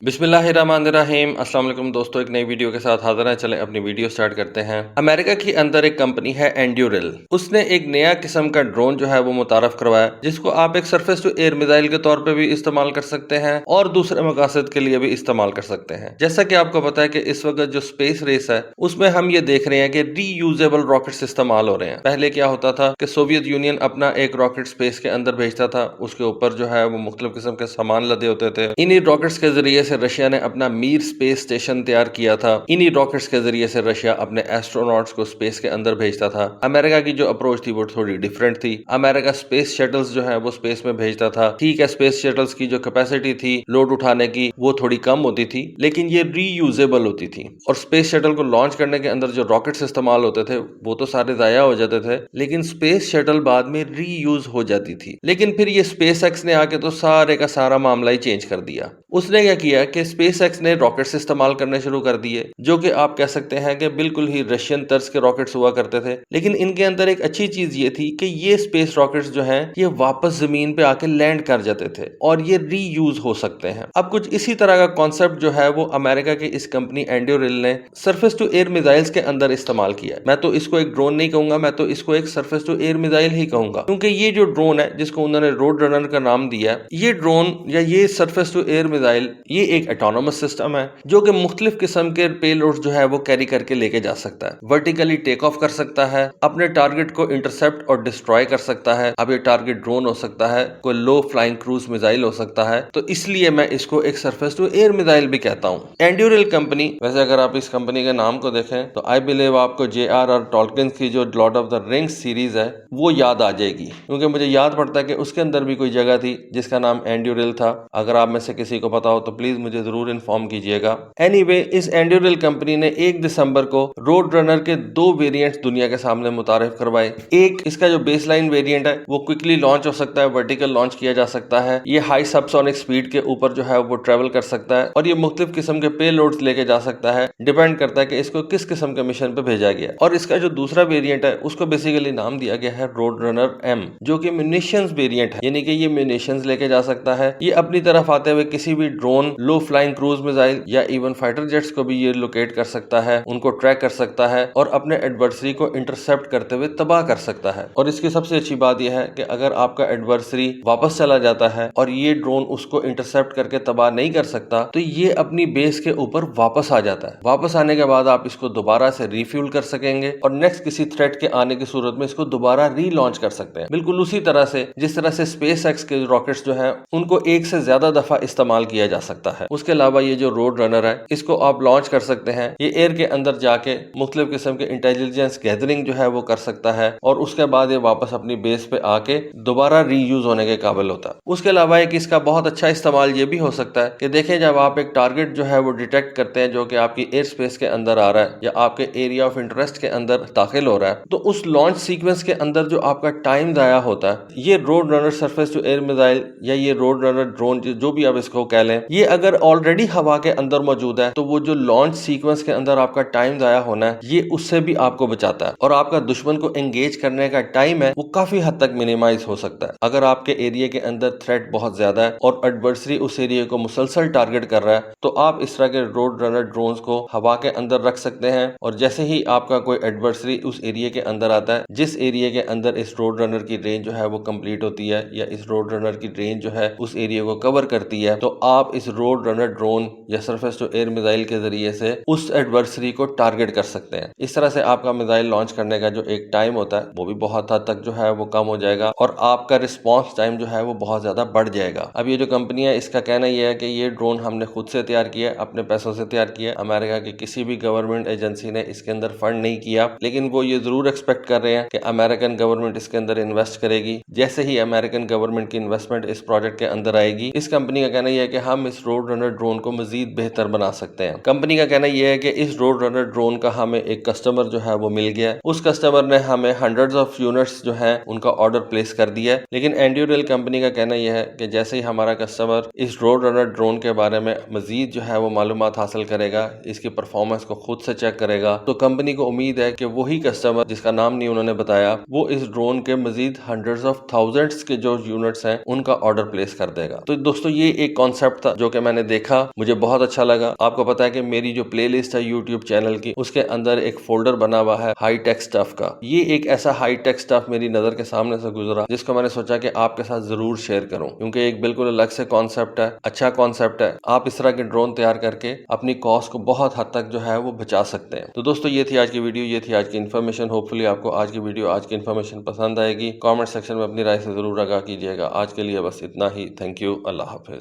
बिस्मिल्लाहिर्रहमानिर्रहीम। अस्सलाम वालेकुम दोस्तों, एक नई वीडियो के साथ हाजिर हैं। चलें अपनी वीडियो स्टार्ट करते हैं। अमेरिका की अंदर एक कंपनी है एंड्यूरिल। उसने एक नया किस्म का ड्रोन जो है वो मुतारफ करवाया, जिसको आप एक सरफेस टू एयर मिसाइल के तौर पे भी इस्तेमाल कर सकते हैं और दूसरे मकासद के लिए भी इस्तेमाल कर सकते हैं। जैसा कि आपको पता है कि इस वक्त जो स्पेस रेस है उसमें हम ये देख रहे हैं कि रीयूजेबल रॉकेट्स इस्तेमाल हो रहे हैं। पहले क्या होता था कि सोवियत यूनियन अपना एक रॉकेट स्पेस के अंदर भेजता था, उसके ऊपर जो है वो मुख्तलिफ किस्म के सामान लदे होते थे। इन्हीं रॉकेट्स के जरिए से रशिया ने अपना मीर स्पेस स्टेशन तैयार किया था। इन्हीं रॉकेट्स के जरिए से रशिया अपने एस्ट्रोनॉट्स को स्पेस के अंदर भेजता था। अमेरिका की जो अप्रोच थी वो थोड़ी डिफरेंट थी। अमेरिका स्पेस शटल्स जो है वो स्पेस में भेजता था। ठीक है, स्पेस शटल्स की जो कैपेसिटी थी लोड उठाने की वो थोड़ी कम होती थी, लेकिन ये रीयूजेबल होती थी। और स्पेस शटल को लॉन्च करने के अंदर जो रॉकेट्स इस्तेमाल होते थे वो तो सारे जाया हो जाते थे, लेकिन स्पेस शटल बाद में रीयूज हो जाती थी। लेकिन फिर ये स्पेस एक्स ने आके तो सारे का सारा मामला ही चेंज कर दिया। उसने क्या किया कि स्पेस एक्स ने रॉकेट्स इस्तेमाल करने शुरू कर दिए, जो कि आप कह सकते हैं कि बिल्कुल ही रशियन तर्ज के रॉकेट्स हुआ करते थे। लेकिन इनके अंदर एक अच्छी चीज ये थी कि ये स्पेस रॉकेट्स जो हैं ये वापस जमीन पे आके लैंड कर जाते थे और ये रीयूज हो सकते हैं। अब कुछ इसी तरह का कॉन्सेप्ट जो है वो अमेरिका की इस कंपनी एंड्यूरिल ने सरफेस टू एयर मिसाइल्स के अंदर इस्तेमाल किया। मैं तो इसको एक ड्रोन नहीं कहूंगा, मैं तो इसको एक सरफेस टू एयर मिसाइल ही कहूंगा, क्योंकि ये जो ड्रोन है जिसको उन्होंने रोड रनर का नाम दिया है, ये ड्रोन या ये सरफेस टू एयर मिसाइल ये एक ऑटोनोमस सिस्टम है जो कि मुख्तलिफ किस्म के पेलोड्स जो है वो कैरी करके लेके जा सकता है। वर्टिकली टेक ऑफ कर सकता है, अपने टारगेट को इंटरसेप्ट और डिस्ट्रॉय कर सकता है। अब ये टारगेट ड्रोन हो सकता है, कोई लो फ्लाइंग क्रूज मिसाइल हो सकता है, तो इसलिए मैं इसको एक सरफेस टू एयर मिसाइल भी कहता हूँ। एंड्यूरिल कंपनी, वैसे अगर आप इस कंपनी के नाम को देखें तो आई बिलीव आपको J.R.R. टॉलकिन की जो Lord of the rings series है वो याद आ जाएगी, क्योंकि मुझे याद पड़ता है कि उसके अंदर भी कोई जगह थी जिसका नाम एंड्यूरिल था। अगर आप में से किसी को पता हो तो प्लीज मुझे जरूर इन्फॉर्म कीजिएगा। एनीवे, इस एंड्यूरिल कंपनी ने 1 दिसंबर को रोड रनर के 2 वेरिएंट्स दुनिया के सामने मुतारिफ करवाए। एक, इसका जो बेसलाइन वेरिएंट है वो क्विकली लॉन्च हो सकता है, वर्टिकल लॉन्च किया जा सकता है। ये हाई सबसोनिक स्पीड के ऊपर जो है वो ट्रेवल कर सकता है और ये मुख्तलिफ किस्म के पे लोड्स लेके जा सकता है। डिपेंड करता है कि इसको किस किस्म के मिशन पे भेजा गया। और इसका जो दूसरा वेरिएंट है उसको बेसिकली नाम दिया गया है रोड रनर M, जो कि म्यूनिशंस वेरिएंट है, यानी कि ये म्यूनिशंस लेके जा सकता है। ये अपनी तरफ आते हुए किसी भी ड्रोन, लो फ्लाइंग क्रूज मिसाइल या इवन फाइटर जेट्स को भी ये लोकेट कर सकता है, उनको ट्रैक कर सकता है और अपने एडवर्सरी को इंटरसेप्ट करते हुए तबाह कर सकता है। और इसकी सबसे अच्छी बात यह है कि अगर आपका एडवर्सरी वापस चला जाता है और ये ड्रोन उसको इंटरसेप्ट करके तबाह नहीं कर सकता, तो ये अपनी बेस के ऊपर वापस आ जाता है। वापस आने के बाद आप इसको दोबारा से रिफ्यूल कर सकेंगे और नेक्स्ट किसी थ्रेट के आने की सूरत में इसको दोबारा रीलॉन्च कर सकते हैं। बिल्कुल उसी तरह से जिस तरह से स्पेस एक्स के रॉकेट्स जो हैं उनको एक से ज्यादा दफा इस्तेमाल किया जा सकता है। उसके अलावा ये जो रोड रनर है इसको आप लॉन्च कर सकते हैं। ये एयर के अंदर जाके मुख्तलिफ किस्म के इंटेलिजेंस गैदरिंग जो है वो कर सकता है और उसके बाद ये वापस अपनी बेस पे आके दोबारा रीयूज होने के काबिल होता है। उसके अलावा एक इसका बहुत अच्छा इस्तेमाल ये भी हो सकता है कि देखें, जब आप एक टारगेट जो है वो डिटेक्ट करते हैं जो कि आपकी एयर स्पेस के अंदर आ रहा है या आपके एरिया ऑफ इंटरेस्ट के अंदर दाखिल हो रहा है, तो उस लॉन्च सीक्वेंस के अंदर जो आपका टाइम जाया होता है, ये road runner surface to air missile या ये रोड रनर ड्रोन जो भी आप इसको कह लें, ये अगर ऑलरेडी हवा के अंदर मौजूद है तो वो जो लॉन्च सीक्वेंस के अंदर आपका टाइम जाया होना है ये उससे भी आपको बचाता है और आपका दुश्मन को एंगेज करने का टाइम है वो काफी हद तक मिनिमाइज हो सकता है। अगर आपके एरिया के अंदर थ्रेट बहुत ज्यादा है और एडवर्सरी उस एरिया को मुसलसल टारगेट कर रहा है, तो आप इस तरह के रोड रनर ड्रोन्स को हवा के अंदर रख सकते हैं और जैसे ही आपका कोई एडवर्सरी उस एरिया के अंदर आता है, जिस एरिया के अंदर इस रोड रनर की रेंज जो है वो कंप्लीट होती है या इस रोड रनर की रेंज जो है उस एरिया को कवर करती है, तो आप इस रोड रनर ड्रोन या सरफेस टू एयर मिसाइल के जरिए से उस एडवर्सरी को टारगेट कर सकते हैं। इस तरह से आपका मिसाइल लॉन्च करने का जो एक टाइम होता है वो भी बहुत हद तक जो है वो कम हो जाएगा और आपका रिस्पॉन्स टाइम जो है वो बहुत ज्यादा बढ़ जाएगा। अब ये जो कंपनी है इसका कहना यह है कि ये ड्रोन हमने खुद से तैयार किया, अपने पैसों से तैयार किया, अमेरिका की किसी भी गवर्नमेंट एजेंसी ने इसके अंदर फंड नहीं किया, लेकिन वो ये जरूर एक्सपेक्ट कर रहे हैं कि अमेरिकन गवर्नमेंट इसके अंदर इन्वेस्ट करेगी। जैसे ही अमेरिकन गवर्नमेंट की इन्वेस्टमेंट इस प्रोजेक्ट के अंदर आएगी, इस कंपनी का कहना यह है कि हम इस रोड रनर ड्रोन को मजीद बेहतर बना सकते हैं। कंपनी का कहना यह है कि इस रोड रनर ड्रोन का हमें एक कस्टमर जो है वो मिल गया है, उस कस्टमर ने हमें हंड्रेड्स ऑफ यूनिट्स जो है उनका ऑर्डर प्लेस कर दिया है। लेकिन एंड्यूरिल कंपनी का कहना यह है कि जैसे ही हमारा कस्टमर इस रोड रनर ड्रोन के बारे में मजीद जो है वो मालूमात हासिल करेगा, इसकी परफॉर्मेंस को खुद से चेक करेगा, तो कंपनी को उम्मीद है कि वही कस्टमर जिसका नाम नहीं उन्होंने बताया वो इस ड्रोन के मजीद हंड्रेड्स ऑफ थाउजेंड्स के जो यूनिट्स हैं उनका ऑर्डर प्लेस कर देगा। तो दोस्तों ये एक कॉन्सेप्ट کانسیپٹ تھا جو کہ میں نے دیکھا، مجھے بہت اچھا لگا۔ آپ کو پتا ہے کہ میری جو پلے لسٹ ہے یوٹیوب چینل کی، اس کے اندر ایک فولڈر بنا ہوا ہے ہائی ٹیک سٹف کا۔ یہ ایک ایسا ہائی ٹیک سٹف میری نظر کے سامنے سے گزرا جس کو میں نے سوچا کہ آپ کے ساتھ ضرور شیئر کروں، کیونکہ ایک بالکل الگ سے کانسیپٹ ہے، اچھا کانسیپٹ ہے۔ آپ اس طرح کے ڈرون تیار کر کے اپنی کاسٹ کو بہت حد تک جو ہے وہ بچا سکتے ہیں۔ تو دوستو یہ تھی آج کی ویڈیو، یہ تھی آج کی انفارمیشن۔ ہوپ فلی آپ کو آج کی ویڈیو، آج کی انفارمیشن پسند آئے گی۔ کامنٹ سیکشن میں اپنی رائے سے ضرور آگاہ کیجیے گا۔ آج کے لیے بس اتنا ہی۔ تھینک یو، اللہ حافظ۔